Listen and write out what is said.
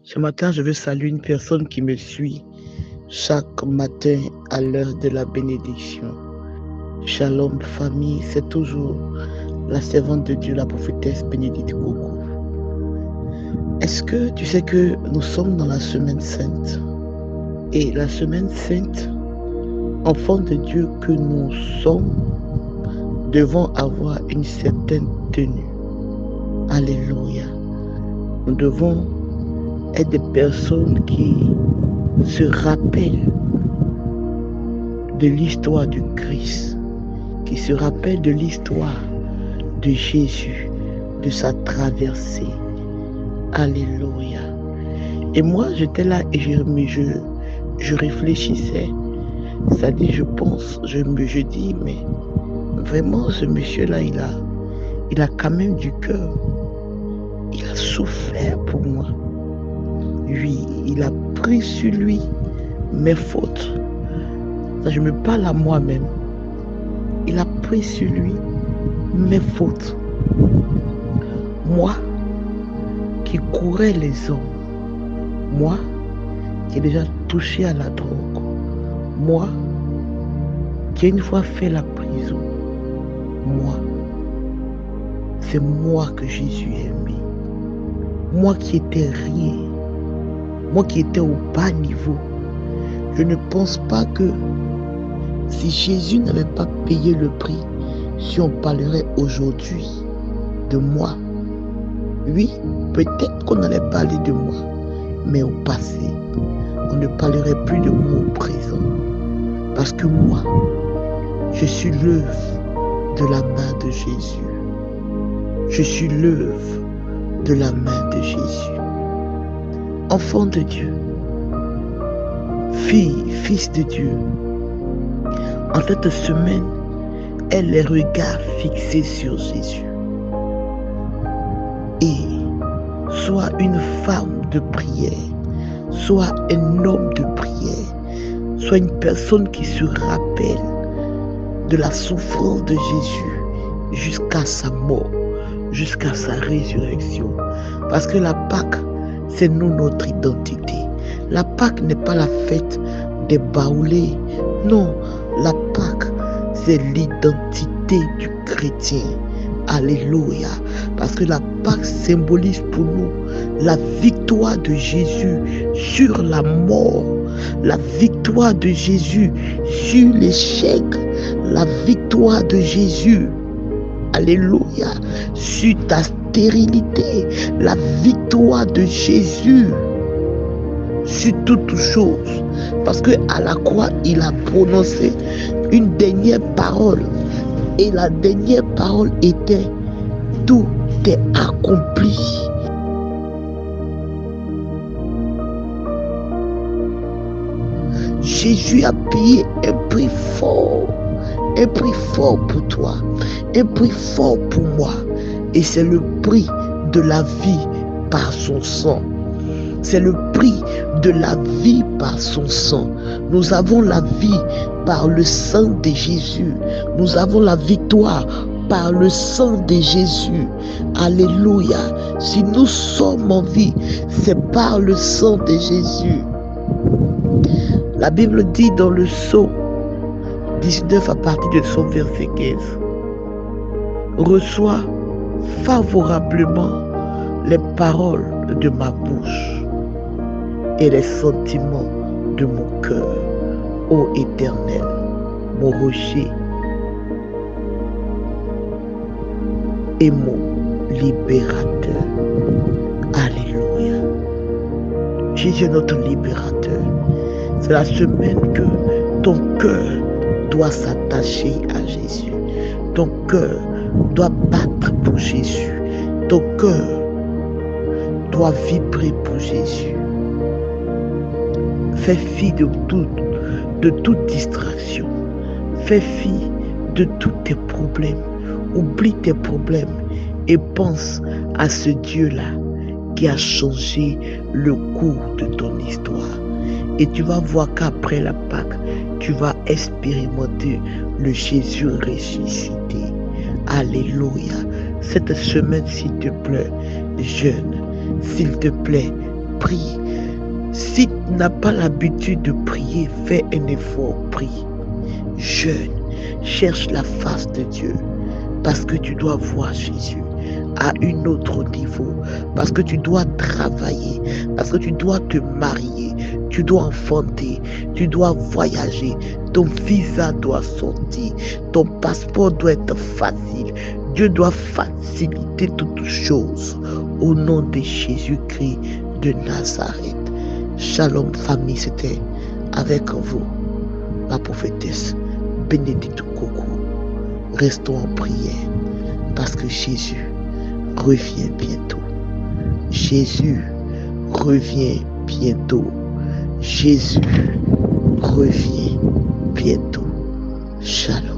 Ce matin, je veux saluer une personne qui me suit chaque matin à l'heure de la bénédiction. Shalom famille, c'est toujours la servante de Dieu, la prophétesse Bénédicte Gogo. Est-ce que tu sais que nous sommes dans la semaine sainte? Et la semaine sainte, enfants de Dieu que nous sommes, devons avoir une certaine tenue. Alléluia. Nous devons être des personnes qui se rappellent de l'histoire du Christ, qui se rappellent de l'histoire de Jésus, de sa traversée. Alléluia. Et moi, j'étais là et je réfléchissais. C'est-à-dire, je pense, je dis, mais vraiment, ce monsieur-là, il a quand même du cœur. Il a souffert pour moi. Oui, il a pris sur lui mes fautes. Ça, je me parle à moi-même. Il a pris sur lui mes fautes. Moi, qui courais les hommes. Moi, qui ai déjà touché à la drogue. Moi, qui a une fois fait la prison. Moi, c'est moi que Jésus a aimé. Moi qui étais rien. Moi qui étais au bas niveau. Je ne pense pas que si Jésus n'avait pas payé le prix, si on parlerait aujourd'hui de moi, oui, peut-être qu'on n'allait parler de moi, mais au passé, on ne parlerait plus de moi au présent. Parce que moi, je suis l'œuvre de la main de Jésus. Je suis l'œuvre de la main de Jésus. Enfant de Dieu, fille, fils de Dieu, en cette semaine, aie les regards fixés sur Jésus. Et sois une femme de prière, sois un homme de prière, sois une personne qui se rappelle de la souffrance de Jésus jusqu'à sa mort, jusqu'à sa résurrection. Parce que la Pâque, c'est nous notre identité. La Pâque n'est pas la fête des baoulés. Non, la Pâque, c'est l'identité du chrétien. Alléluia. Parce que la Pâque symbolise pour nous la victoire de Jésus sur la mort, la victoire de Jésus sur l'échec, la victoire de Jésus, alléluia, sur ta stérilité, la victoire de Jésus sur toutes choses. Parce que à la croix, il a prononcé une dernière parole. Et la dernière parole était: tout est accompli. Jésus a payé un prix fort pour toi, un prix fort pour moi. Et c'est le prix de la vie par son sang. C'est le prix de la vie par son sang. Nous avons la vie par le sang de Jésus. Nous avons la victoire par le sang de Jésus. Alléluia. Si nous sommes en vie, c'est par le sang de Jésus. La Bible dit dans le Psaume 19 à partir de son verset 15: reçois favorablement les paroles de ma bouche et les sentiments de mon cœur, ô Éternel, mon rocher et mon libérateur. Alléluia. Jésus est notre libérateur. C'est la semaine que ton cœur doit s'attacher à Jésus. Ton cœur doit battre pour Jésus. Ton cœur doit vibrer pour Jésus. Fais fi de toute distraction. Fais fi de tous tes problèmes. Oublie tes problèmes et pense à ce Dieu-là qui a changé le cours de ton histoire. Et tu vas voir qu'après la Pâque, tu vas expérimenter le Jésus ressuscité. Alléluia. Cette semaine, s'il te plaît, jeûne. S'il te plaît, prie. Si tu n'as pas l'habitude de prier, fais un effort, prie. Jeûne, cherche la face de Dieu. Parce que tu dois voir Jésus à un autre niveau. Parce que tu dois travailler. Parce que tu dois te marier. Tu dois enfanter. Tu dois voyager. Ton visa doit sortir. Ton passeport doit être facile. Dieu doit faciliter toutes choses. Au nom de Jésus-Christ de Nazareth. Shalom famille, c'était avec vous, la prophétesse Bénédicte Coco. Restons en prière parce que Jésus revient bientôt. Jésus revient bientôt. Jésus revient bientôt. Shalom.